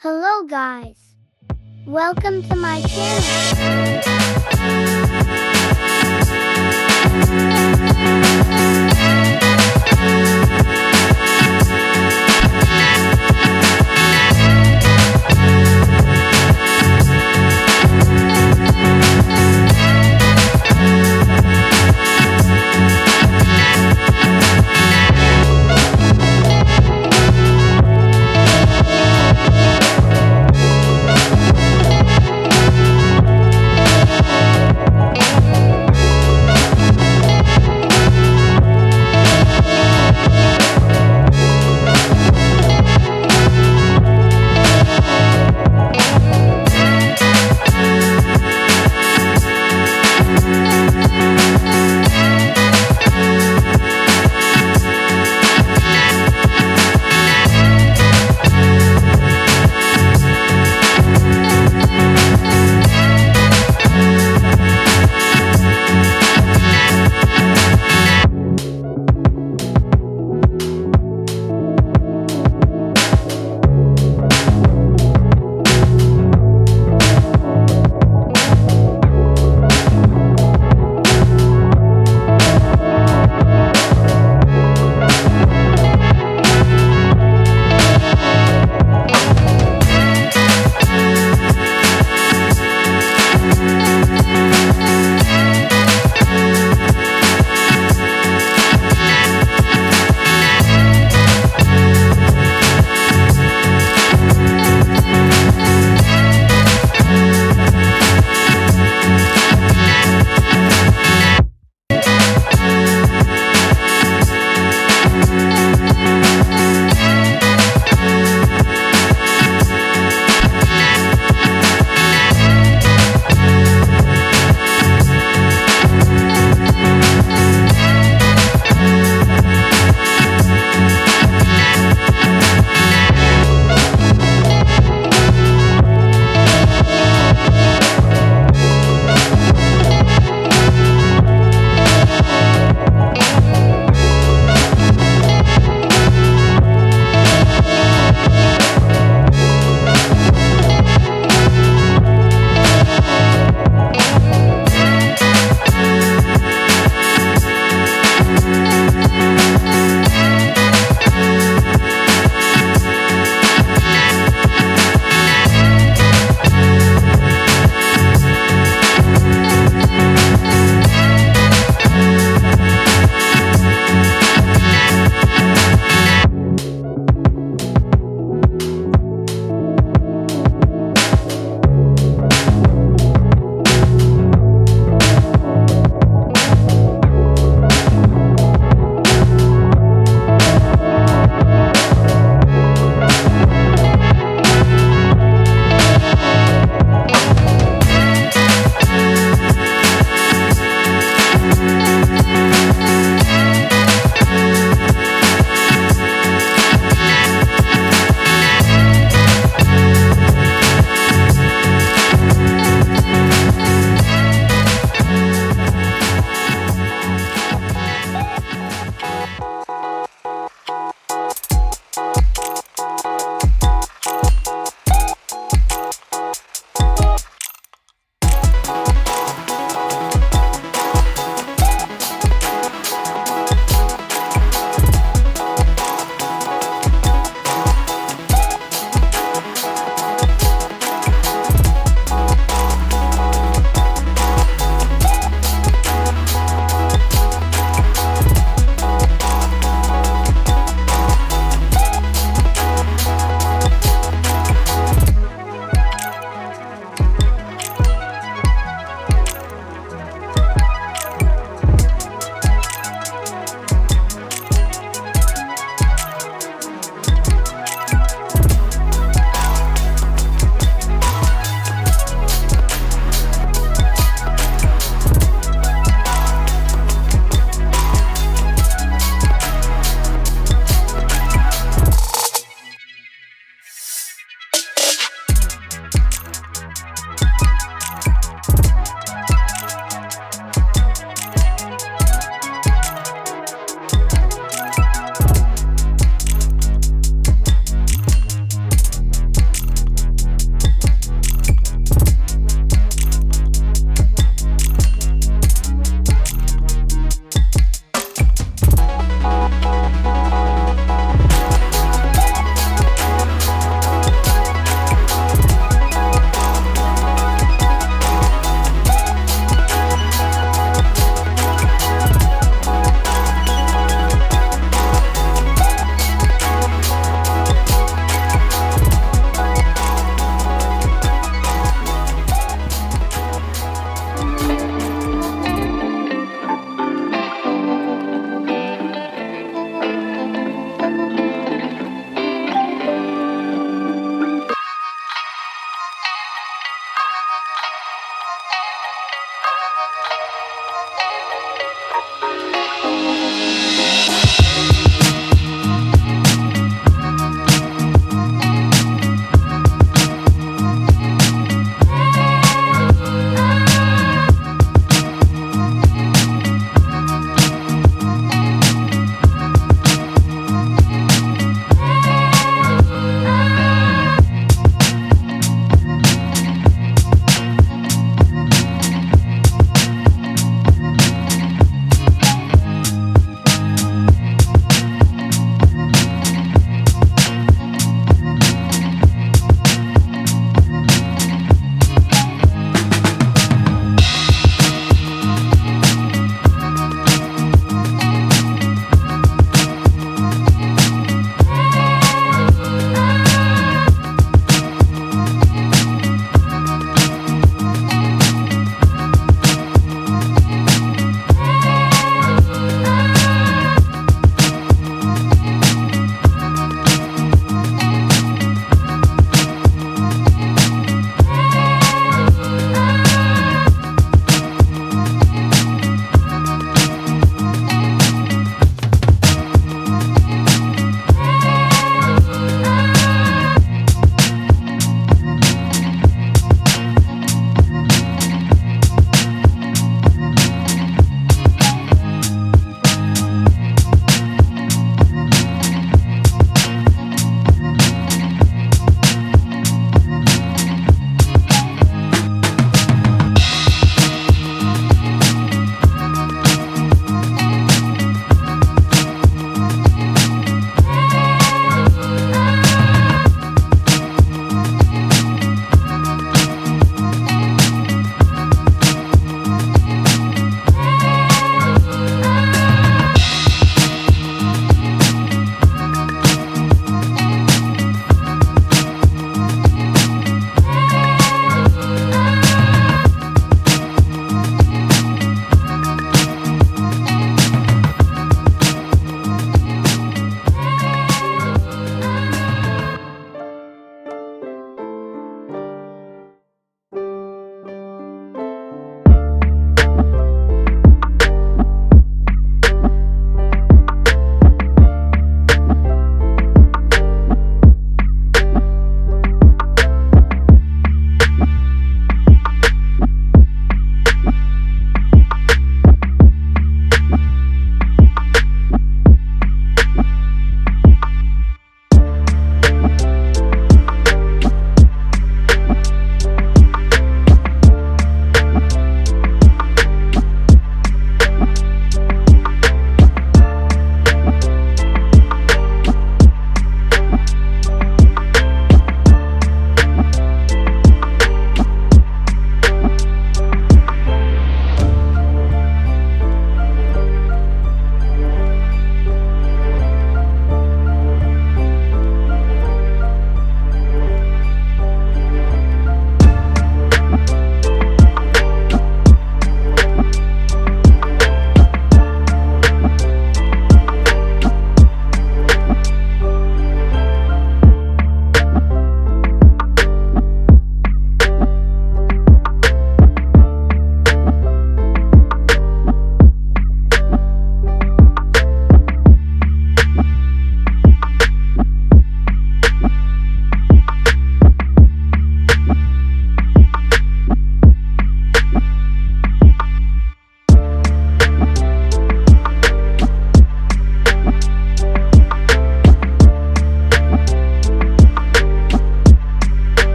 Hello guys! Welcome to my channel.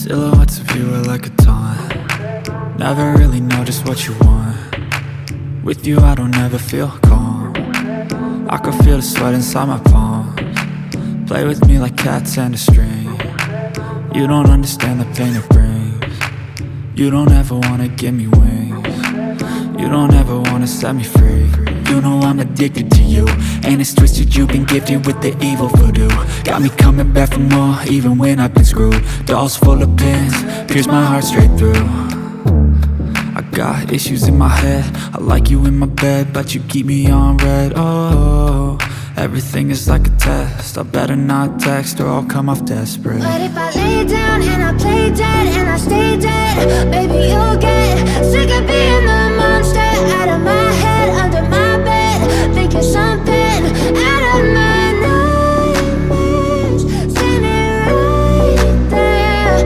Silhouettes of you are like a taunt. Never really know just what you want. With you I don't ever feel calm. I can feel the sweat inside my palms. Play with me like cats and a string. You don't understand the pain it brings. You don't ever wanna give me wings. You don't ever wanna set me free. You know I'm addicted to you, and it's twisted, you've been gifted with the evil voodoo. Got me coming back for more, even when I've been screwed. Dolls full of pins, pierce my heart straight through. I got issues in my head, I like you in my bed, but you keep me on red. Oh, everything is like a test, I better not text or I'll come off desperate. But if I lay down and I play dead and I stay dead, baby you'll get sick of being the monster out of my head, under my bed, thinking something out of my nightmares, standing right there.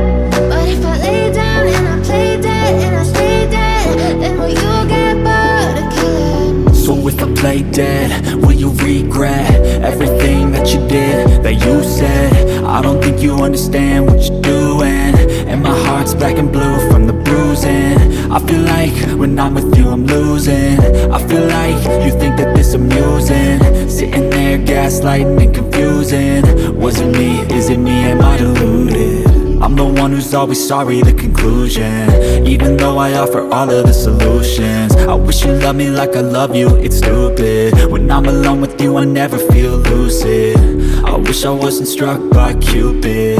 But if I lay down and I play dead and I stay dead, then will you get bored of killing me? So if I play dead, will you regret everything that you did, that you said? I don't think you understand what you're doing, and my heart's black and blue from the bruising. I feel like when I'm with you I'm losing. I feel like you think that this amusing, sitting there gaslighting and confusing. Was it me? Is it me? Am I deluded? I'm the one who's always sorry, the conclusion, even though I offer all of the solutions. I wish you loved me like I love you, it's stupid. When I'm alone with you I never feel lucid. I wish I wasn't struck by Cupid.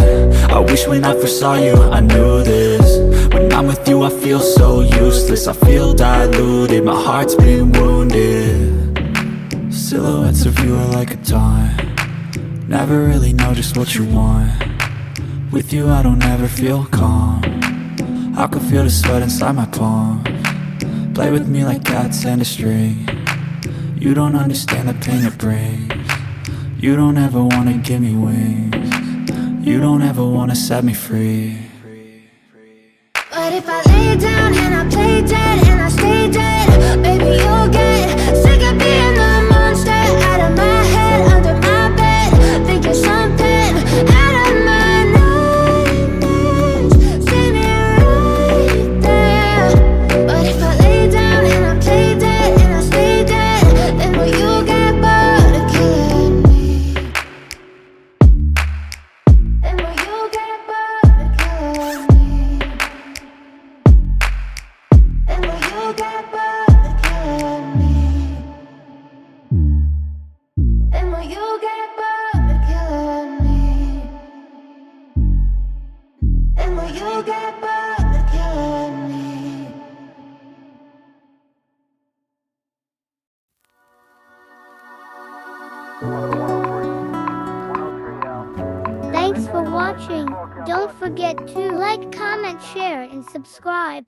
I wish when I first saw you I knew this. When I'm with you I feel so useless, I feel diluted, my heart's been wounded. Silhouettes of you are like a taunt. Never really know just what you want. With you I don't ever feel calm. I can feel the sweat inside my palms. Play with me like cats and a string. You don't understand the pain it brings. You don't ever wanna give me wings. You don't ever wanna set me free. But if I lay down and I play dead and I stay dead, baby you'll get sick of being the monster out of my head, under my bed, thinking something out of my nightmares, standing right there. But if I lay down and I play dead and I stay dead, then will you get bored of killing me? Then will you get bored of killing me? Then will you get bored of killing me? Then will you get bored of killing me? Then will you get bored of killing me? Thanks for watching. Don't forget to like, comment, share, and subscribe.